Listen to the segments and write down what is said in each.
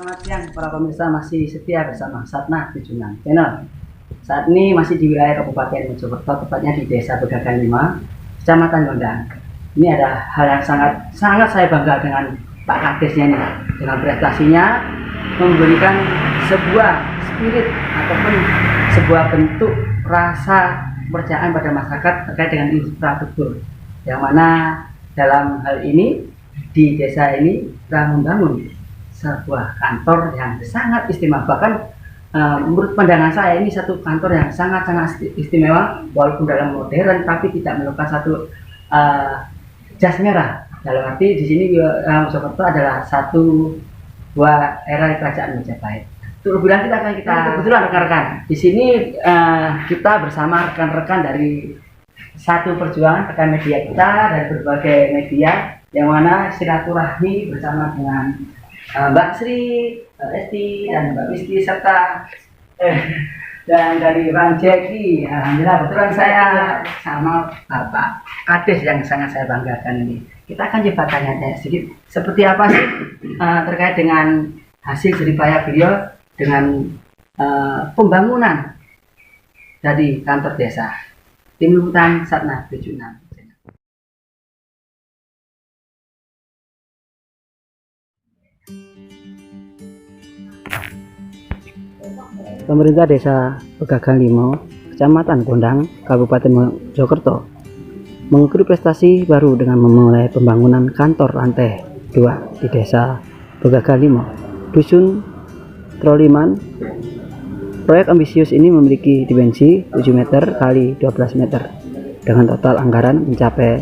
Selamat siang para pemirsa, masih setia bersama Satna Tujunan Channel. Saat ini masih di wilayah Kabupaten Mojokerto, tepatnya di Desa Pegagan 5, Kecamatan Gondang. Ini ada hal yang sangat saya bangga dengan Pak Kadesnya nih, dengan prestasinya memberikan sebuah spirit ataupun sebuah bentuk rasa kepercayaan pada masyarakat terkait dengan infrastruktur. Yang mana dalam hal ini di desa ini kita membangun sebuah kantor yang sangat istimewa. Bahkan menurut pandangan saya ini satu kantor yang sangat-sangat istimewa, walaupun dalam modern tapi tidak melupakan satu jas merah. Dalam arti di sini Mojokerto adalah satu buah era kerajaan Majapahit. Untuk lebih lanjut akan kita kebetulan rekan-rekan di sini kita bersama rekan-rekan dari satu perjuangan rekan media kita dari berbagai media, yang mana silaturahmi bersama dengan Mbak Sri, Mbak Esti, dan Mbak Misti, serta dan dari Bang Jeki. Alhamdulillah kebetulan saya sama Bapak Kades yang sangat saya banggakan ini. Kita akan coba tanya sedikit seperti apa sih terkait dengan hasil jeripaya beliau dengan pembangunan dari kantor desa. Tim Liputan Satna Tujunan. Pemerintah Desa Pegagan 5, Kecamatan Gondang, Kabupaten Mojokerto mengukur prestasi baru dengan memulai pembangunan kantor lantai 2 di Desa Pegagan 5, Dusun Troliman. Proyek ambisius ini memiliki dimensi 7 meter kali 12 meter dengan total anggaran mencapai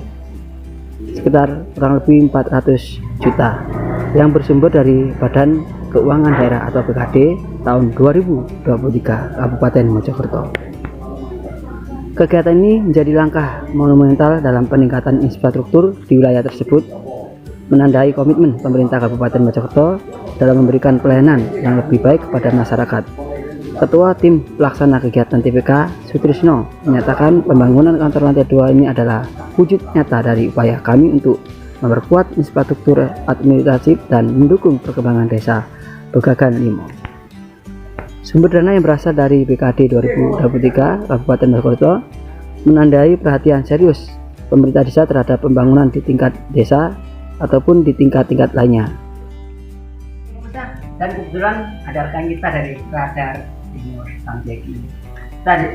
sekitar kurang lebih 400 juta yang bersumber dari Badan Keuangan Daerah atau BKD tahun 2023 Kabupaten Mojokerto. Kegiatan ini menjadi langkah monumental dalam peningkatan infrastruktur di wilayah tersebut, menandai komitmen pemerintah Kabupaten Mojokerto dalam memberikan pelayanan yang lebih baik kepada masyarakat. Ketua Tim Pelaksana Kegiatan TPK, Sutrisno, menyatakan pembangunan kantor lantai 2 ini adalah wujud nyata dari upaya kami untuk memperkuat infrastruktur administratif dan mendukung perkembangan desa Pegagan 5. Sumber dana yang berasal dari BKD 2023 Kabupaten Mojokerto menandai perhatian serius pemerintah desa terhadap pembangunan di tingkat desa ataupun di tingkat-tingkat lainnya. Dan kebetulan ada rekan kita dari Radar Timur, Bang Jeki.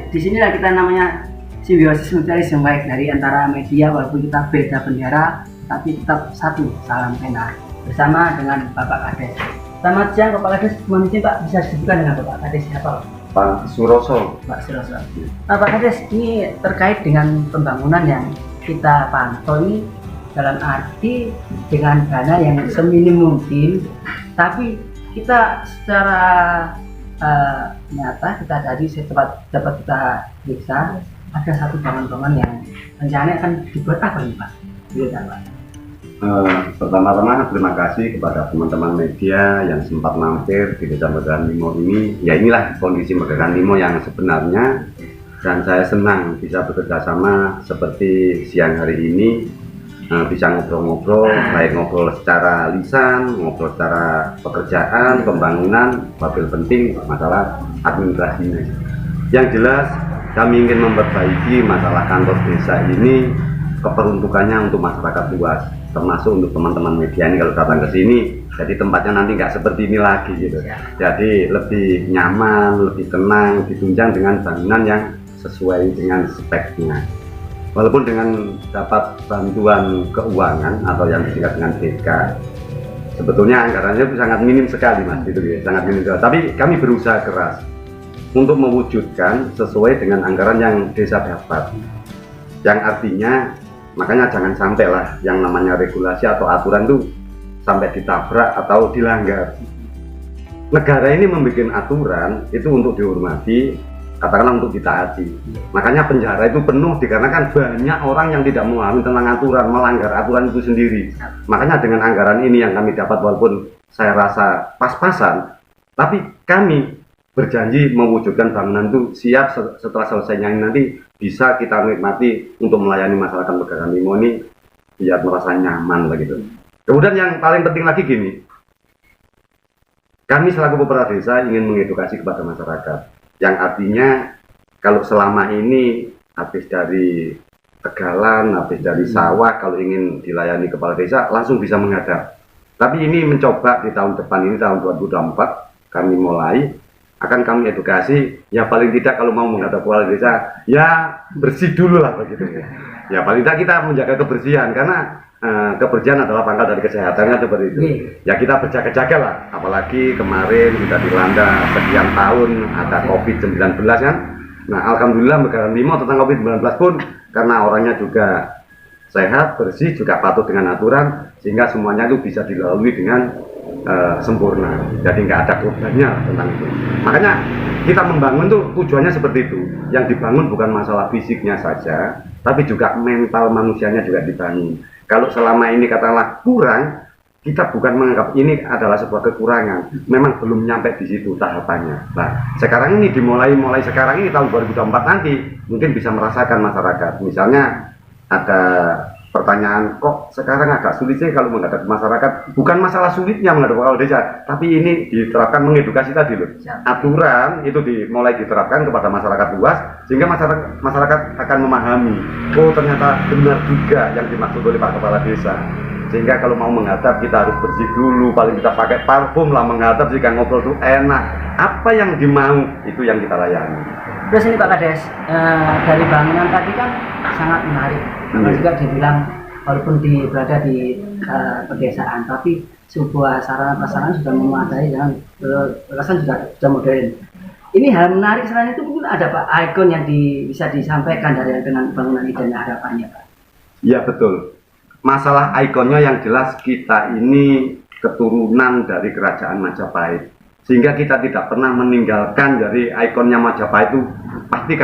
Di sinilah kita namanya simbiosis mutualisme yang baik dari antara media, walaupun kita beda bendera tapi tetap satu salam pena bersama dengan Bapak Kades. Selamat siang Bapak Kades, mohon izin Pak bisa disebutkan dengan Bapak Kades siapa? Pak Suroso. Pak Suroso. Pak Kades, ini terkait dengan pembangunan yang kita pantau ini dalam arti dengan dana yang seminim mungkin, tapi kita secara nyata kita tadi dapat kita periksa ada satu bangunan yang rencananya akan dibuat apa nih Pak? Pak. Pertama-tama terima kasih kepada teman-teman media yang sempat mampir di Desa Pegagan 5 ini. Ya inilah kondisi Pegagan 5 yang sebenarnya, dan saya senang bisa bekerja sama seperti siang hari ini, bisa ngobrol-ngobrol, baik ngobrol secara lisan, ngobrol secara pekerjaan, pembangunan, wabil penting masalah administrasinya. Yang jelas kami ingin memperbaiki masalah kantor desa ini, keperuntukannya untuk masyarakat luas, termasuk untuk teman-teman media ini kalau datang ke sini, jadi tempatnya nanti nggak seperti ini lagi gitu. Jadi lebih nyaman, lebih tenang, ditunjang dengan bangunan yang sesuai dengan speknya. Walaupun dengan dapat bantuan keuangan atau yang disingkat dengan BK, sebetulnya anggarannya itu sangat minim sekali Mas, gitu ya, sangat minim sekali. Tapi kami berusaha keras untuk mewujudkan sesuai dengan anggaran yang desa dapat. Yang artinya, makanya jangan sampai lah yang namanya regulasi atau aturan itu sampai ditabrak atau dilanggar. Negara ini membuat aturan itu untuk dihormati, katakanlah untuk ditaati. Makanya penjara itu penuh dikarenakan banyak orang yang tidak memahami tentang aturan, melanggar aturan itu sendiri. Makanya dengan anggaran ini yang kami dapat, walaupun saya rasa pas-pasan, tapi kami berjanji mewujudkan bangunan itu siap setelah selesainya ini nanti bisa kita nikmati untuk melayani masyarakat Pegagan 5 ini biar merasa nyaman begitu. Kemudian yang paling penting lagi gini, kami selaku kepala desa ingin mengedukasi kepada masyarakat, yang artinya kalau selama ini habis dari tegalan, habis dari sawah, kalau ingin dilayani kepala desa langsung bisa menghadap. Tapi ini mencoba di tahun depan ini, tahun 2024 kami mulai akan kami edukasi, ya paling tidak kalau mau menghadap kepala desa ya bersih dulu lah begitu ya paling tidak kita menjaga kebersihan, karena kebersihan adalah pangkal dari kesehatannya seperti itu. Ya kita berjaga-jaga lah, apalagi kemarin sudah dilanda sekian tahun ada COVID-19 kan. Nah alhamdulillah Megaran Limo tentang COVID-19 pun karena orangnya juga sehat, bersih, juga patuh dengan aturan, sehingga semuanya itu bisa dilalui dengan sempurna. Jadi nggak ada korbannya tentang itu. Makanya kita membangun tuh tujuannya seperti itu. Yang dibangun bukan masalah fisiknya saja, tapi juga mental manusianya juga dibangun. Kalau selama ini katakanlah kurang, kita bukan menganggap ini adalah sebuah kekurangan. Memang belum nyampe di situ tahapannya. Nah, sekarang ini mulai sekarang ini tahun 2024 nanti mungkin bisa merasakan masyarakat. Misalnya ada pertanyaan, kok sekarang agak sulit sih kalau menghadapi masyarakat. Bukan masalah sulitnya menghadapi kepala desa, tapi ini diterapkan mengedukasi tadi loh. Aturan itu mulai diterapkan kepada masyarakat luas, sehingga masyarakat akan memahami, oh ternyata benar juga yang dimaksud oleh Pak Kepala Desa. Sehingga kalau mau menghadap kita harus bersih dulu, paling kita pakai parfum lah menghadap, jika ngobrol tuh enak. Apa yang dimau itu yang kita layani. Terus ini Pak Kades, dari bangunan tadi kan sangat menarik. Karena juga dibilang walaupun berada di pedesaan, tapi sebuah sarana prasarana sudah memadai dan perasaan juga sudah modern. Ini hal menarik selain itu mungkin ada Pak ikon yang bisa disampaikan dengan bangunan ini dan harapannya Pak. Ya betul. Masalah ikonnya yang jelas kita ini keturunan dari kerajaan Majapahit, sehingga kita tidak pernah meninggalkan dari ikonnya Majapahit itu pasti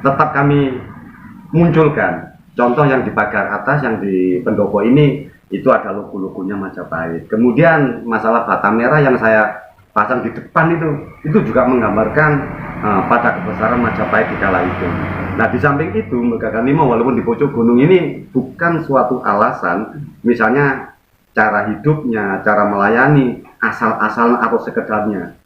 tetap kami munculkan. Contoh yang di pagar atas yang di pendopo ini itu ada logo-logonya Majapahit. Kemudian masalah bata merah yang saya pasang di depan itu juga menggambarkan pada kebesaran Majapahit di kala itu. Nah di samping itu Megaran Limo walaupun di pojok gunung ini bukan suatu alasan, misalnya cara hidupnya, cara melayani, asal-asalan atau sekedarnya.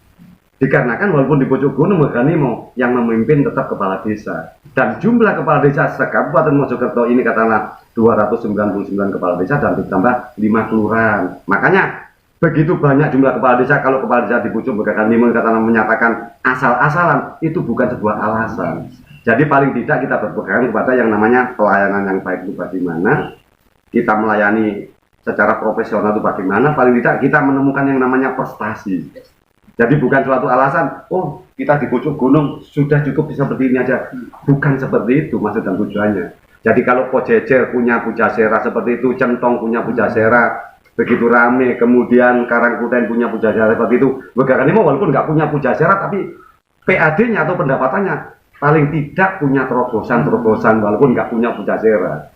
Dikarenakan walaupun di pojok gunung Megaran Limo yang memimpin tetap kepala desa. Dan jumlah kepala desa se-Kabupaten Mojokerto ini katakanlah 299 kepala desa dan ditambah 5 kelurahan. Makanya begitu banyak jumlah kepala desa, kalau kepala desa di pojok Megaran Limo katakanlah menyatakan asal-asalan, itu bukan sebuah alasan. Jadi paling tidak kita berpegang kepada yang namanya pelayanan yang baik itu bagaimana, kita melayani secara profesional itu bagaimana, paling tidak kita menemukan yang namanya prestasi. Jadi bukan suatu alasan, oh kita di pucuk gunung sudah cukup bisa seperti ini aja. Bukan seperti itu maksud dan tujuannya. Jadi kalau Pojejer punya pujasera seperti itu, Centong punya pujasera begitu rame, kemudian Karangkuten punya pujasera seperti itu, Megaran Limo walaupun nggak punya pujasera tapi PAD-nya atau pendapatannya paling tidak punya terobosan walaupun nggak punya pujasera.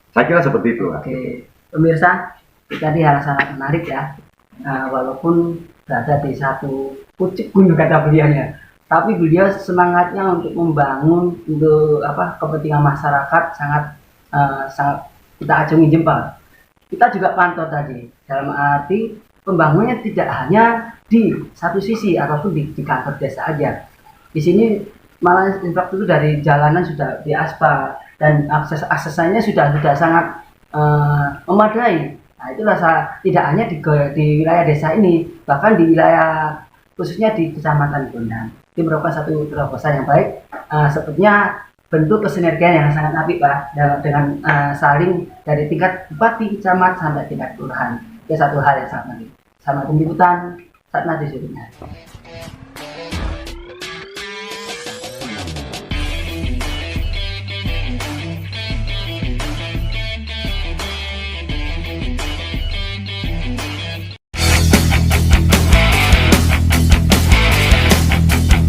Saya kira seperti itu. Oke, pemirsa, tadi hal sangat menarik ya. Walaupun berada di satu pucuk gunung kata beliaunya, tapi beliau semangatnya untuk membangun untuk kepentingan masyarakat sangat kita acungi jempol. Kita juga pantau tadi dalam arti pembangunannya tidak hanya di satu sisi ataupun di kantor desa aja. Di sini malah infrastruktur dari jalanan sudah diaspal dan aksesnya sudah sangat memadai. Nah itulah tidak hanya di wilayah desa ini, bahkan di wilayah khususnya di Kecamatan Gondang. Ini merupakan satu terobosan yang baik. Sepertinya bentuk kesinergian yang sangat apik Pak dengan saling dari tingkat bupati, camat sampai tingkat kelurahan. Itu satu hal yang sangat menarik. Sama pemliputan saat nanti